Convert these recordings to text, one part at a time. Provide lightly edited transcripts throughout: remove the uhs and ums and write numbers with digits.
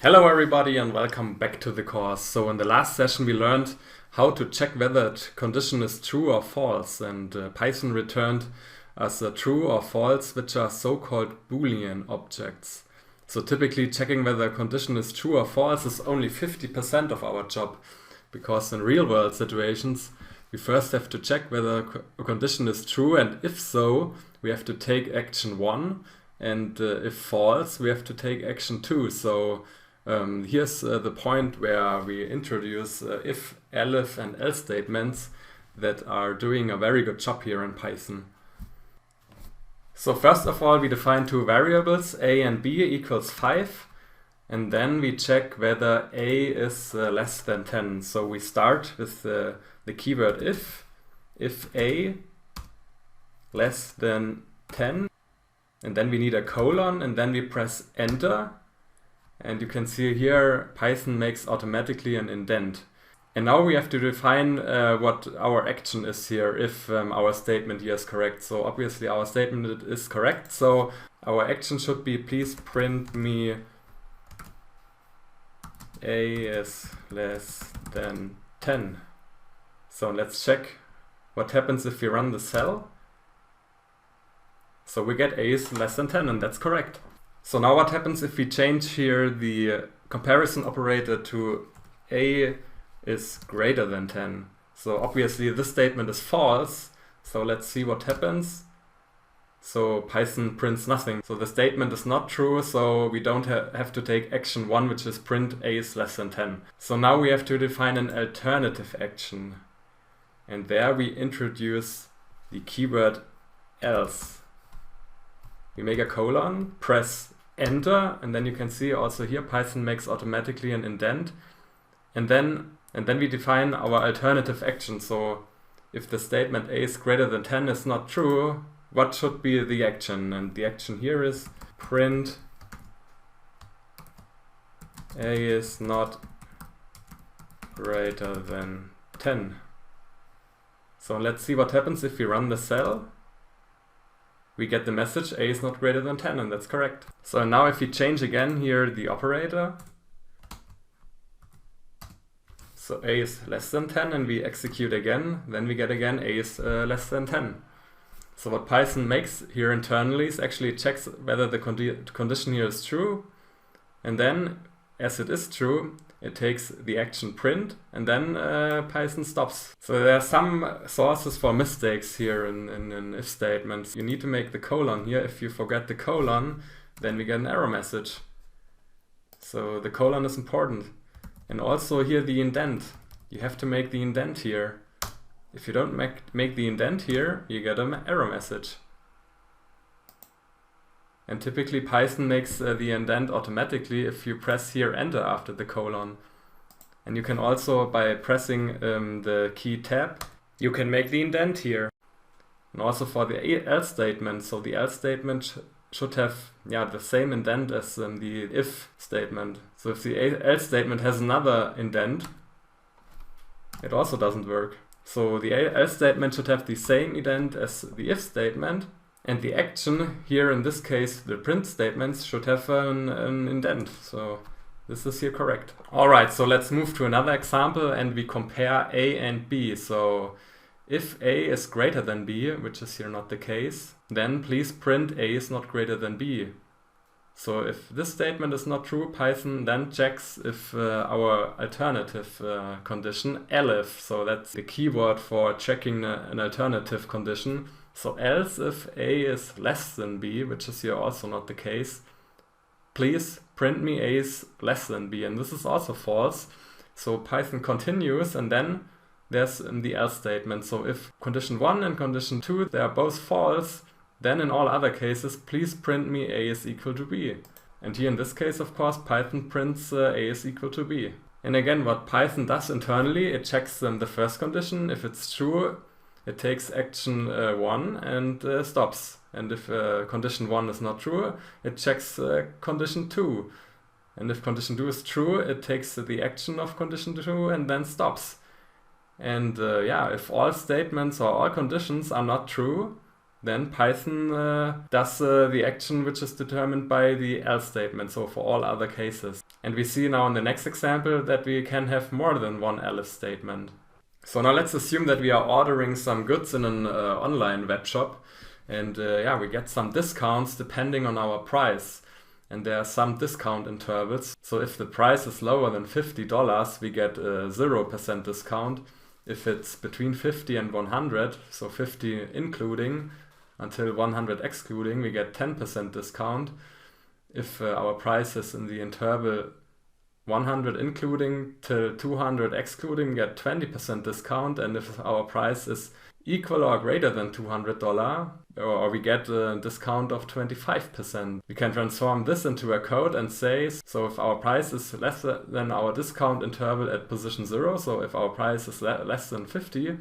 Hello everybody and welcome back to the course. So in the last session we learned how to check whether a condition is true or false, and Python returned us a true or false, which are so-called Boolean objects. So typically checking whether a condition is true or false is only 50% of our job, because in real world situations we first have to check whether a condition is true, and if so we have to take action 1, and if false we have to take action 2. So here's the point where we introduce if, elif and else statements that are doing a very good job here in Python. So first of all we define two variables, a and b equals 5, and then we check whether a is less than 10. So we start with the keyword if a less than 10, and then we need a colon, and then we press enter. And you can see here Python makes automatically an indent. And now we have to define what our action is here if our statement here is correct. So obviously our statement is correct. So our action should be, please print me a is less than 10. So let's check what happens if we run the cell. So we get a is less than 10, and that's correct. So now what happens if we change here the comparison operator to a is greater than 10? So obviously this statement is false. So let's see what happens. So Python prints nothing. So the statement is not true, so we don't have to take action 1, which is print a is less than 10. So now we have to define an alternative action. And there we introduce the keyword else. We make a colon, press enter, and then you can see also here Python makes automatically an indent, and then we define our alternative action. So if the statement a is greater than 10 is not true, what should be the action? And the action here is print a is not greater than 10. So let's see what happens if we run the cell. We get the message a is not greater than 10, and that's correct. So now if we change again here the operator, so a is less than 10, and we execute again, then we get again a is less than 10. So what Python makes here internally is actually checks whether the condition here is true, and then as it is true, it takes the action print, and then Python stops. So there are some sources for mistakes here in if statements. You need to make the colon here. If you forget the colon, then we get an error message. So the colon is important. And also here the indent. You have to make the indent here. If you don't make the indent here, you get an error message. And typically Python makes the indent automatically if you press here enter after the colon. And you can also, by pressing the key tab, you can make the indent here. And also for the else statement, so the else statement should have the same indent as the if statement. So if the else statement has another indent, it also doesn't work. So the else statement should have the same indent as the if statement. And the action here, in this case, the print statements, should have an indent. So this is here correct. All right, so let's move to another example and we compare a and b. So if a is greater than b, which is here not the case, then please print a is not greater than b. So if this statement is not true, Python then checks if our alternative condition, elif, so that's the keyword for checking an alternative condition. So else if a is less than b, which is here also not the case, please print me a is less than b, and this is also false. So Python continues, and then there's the else statement. So if condition 1 and condition 2, they are both false, then in all other cases, please print me a is equal to b. And here in this case, of course, Python prints a is equal to b. And again, what Python does internally, it checks the first condition. If it's true, it takes action 1 and stops. And if condition 1 is not true, it checks condition 2. And if condition 2 is true, it takes the action of condition 2 and then stops. And if all statements or all conditions are not true, then Python does the action which is determined by the else statement, so for all other cases. And we see now in the next example that we can have more than one elif statement. So now let's assume that we are ordering some goods in an online web shop, and yeah, we get some discounts depending on our price. And there are some discount intervals. So if the price is lower than $50, we get a 0% discount. If it's between 50 and 100, so 50 including until 100 excluding, we get 10% discount. If our price is in the interval 100 including till 200 excluding, we get 20% discount. And if our price is equal or greater than $200, or we get a discount of 25%. We can transform this into a code and say, so if our price is less than our discount interval at position 0, so if our price is less than 50,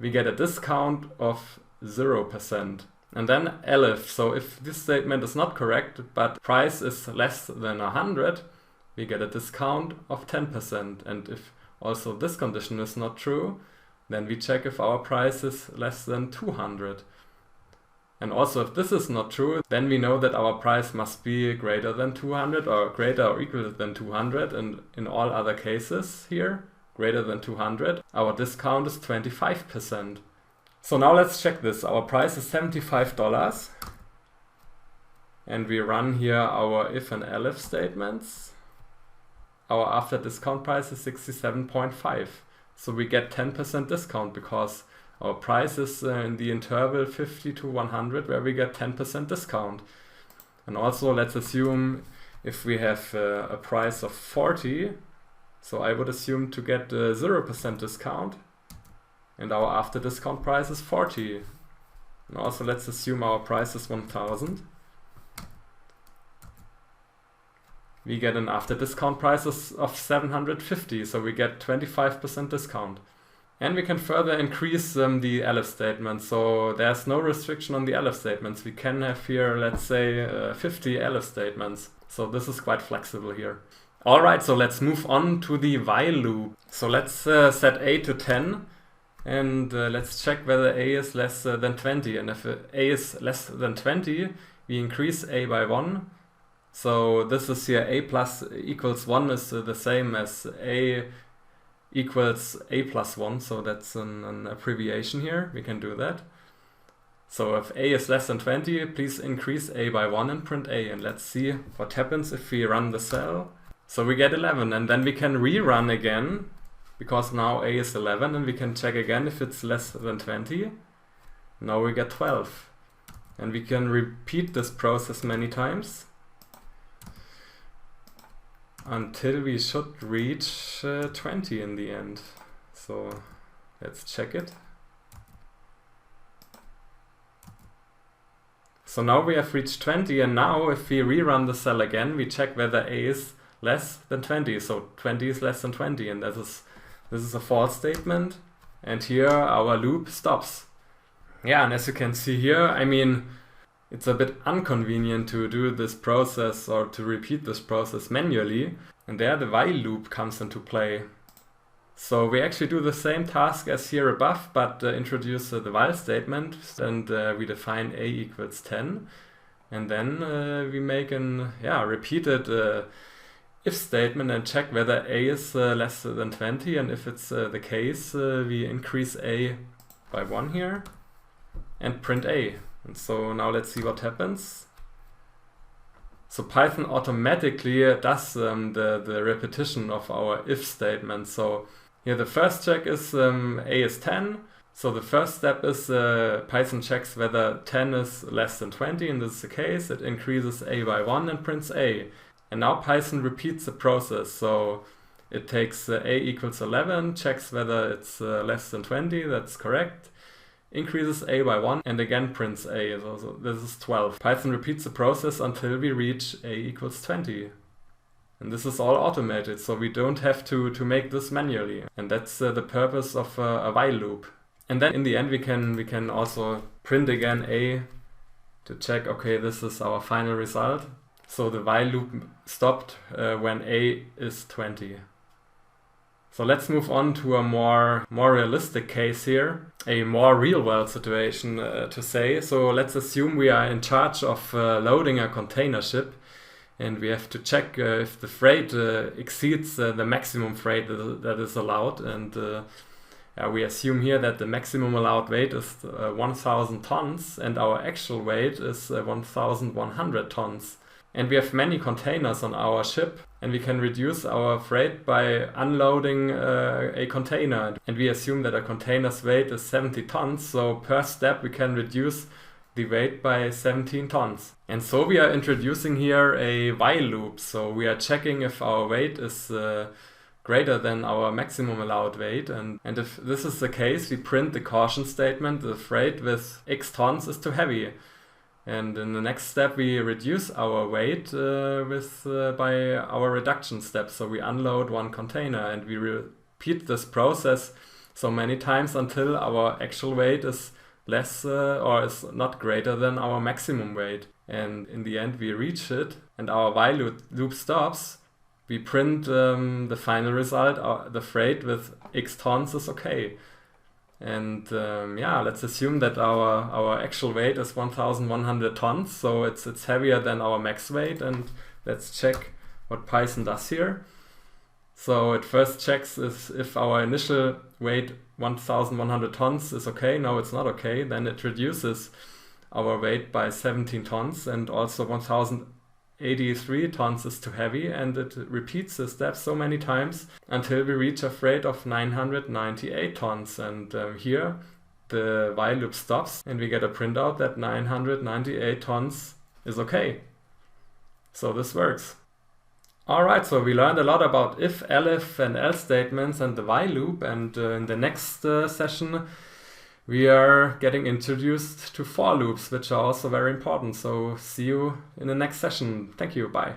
we get a discount of 0%. And then elif, so if this statement is not correct, but price is less than 100, we get a discount of 10%. And if also this condition is not true, then we check if our price is less than 200. And also if this is not true, then we know that our price must be greater than 200 or greater or equal than 200. And in all other cases here, greater than 200, our discount is 25%. So now let's check this. Our price is $75. And we run here our if and elif statements. Our after discount price is 67.5. So we get 10% discount because our price is in the interval 50 to 100 where we get 10% discount. And also let's assume if we have a price of 40, so I would assume to get 0% discount, and our after discount price is 40. And also let's assume our price is 1000. We get an after discount price of 750, so we get 25% discount. And we can further increase the elif statement, so there's no restriction on the elif statements. We can have here, let's say, 50 elif statements. So this is quite flexible here. Alright, so let's move on to the while loop. So let's set a to 10, and let's check whether a is less than 20. And if a is less than 20, we increase a by 1. So this is here a plus equals 1 is the same as a equals a plus 1, so that's an abbreviation here. We can do that. So if a is less than 20, please increase a by 1 and print a. And let's see what happens if we run the cell. So we get 11, and then we can rerun again, because now a is 11, and we can check again if it's less than 20. Now we get 12. And we can repeat this process many times until we should reach 20 in the end. So let's check it. So now we have reached 20, and now if we rerun the cell again, we check whether a is less than 20. So 20 is less than 20, and this is a false statement. And here our loop stops. Yeah, and as you can see here, I mean, it's a bit inconvenient to do this process or to repeat this process manually, and there the while loop comes into play. So we actually do the same task as here above, but introduce the while statement, and we define a equals 10, and then we make an repeated if statement and check whether a is less than 20, and if it's the case, we increase a by 1 here and print a. And so now let's see what happens. So Python automatically does the repetition of our if statement. So here the first check is a is 10. So the first step is Python checks whether 10 is less than 20, and this is the case. It increases a by 1 and prints a. And now Python repeats the process. So it takes a equals 11, checks whether it's less than 20, that's correct. Increases a by 1 and again prints a, so this is 12. Python repeats the process until we reach a equals 20. And this is all automated, so we don't have to make this manually. And that's the purpose of a while loop. And then in the end we can also print again a to check, okay, this is our final result. So the while loop stopped when a is 20. So let's move on to a more realistic case here, a more real world situation to say. So let's assume we are in charge of loading a container ship, and we have to check if the freight exceeds the maximum freight that is allowed. And we assume here that the maximum allowed weight is 1,000 tons and our actual weight is 1,100 tons. And we have many containers on our ship, and we can reduce our freight by unloading a container. And we assume that a container's weight is 70 tons, so per step we can reduce the weight by 17 tons. And so we are introducing here a while loop. So we are checking if our weight is greater than our maximum allowed weight. And if this is the case, we print the caution statement: the freight with X tons is too heavy. And in the next step, we reduce our weight by our reduction step. So we unload one container, and we repeat this process so many times until our actual weight is less or is not greater than our maximum weight. And in the end, we reach it, and our while loop stops. We print the final result: the freight with X tons is okay. And let's assume that our actual weight is 1,100 tons, so it's heavier than our max weight. And let's check what Python does here. So it first checks if our initial weight 1,100 tons is okay. No, it's not okay. Then it reduces our weight by 17 tons, and also 1,083 tons is too heavy, and it repeats the step so many times until we reach a freight of 998 tons. And here the while loop stops, and we get a printout that 998 tons is okay. So this works. Alright, so we learned a lot about if, elif and else statements and the while loop, and in the next session we are getting introduced to for loops, which are also very important. So see you in the next session. Thank you. Bye.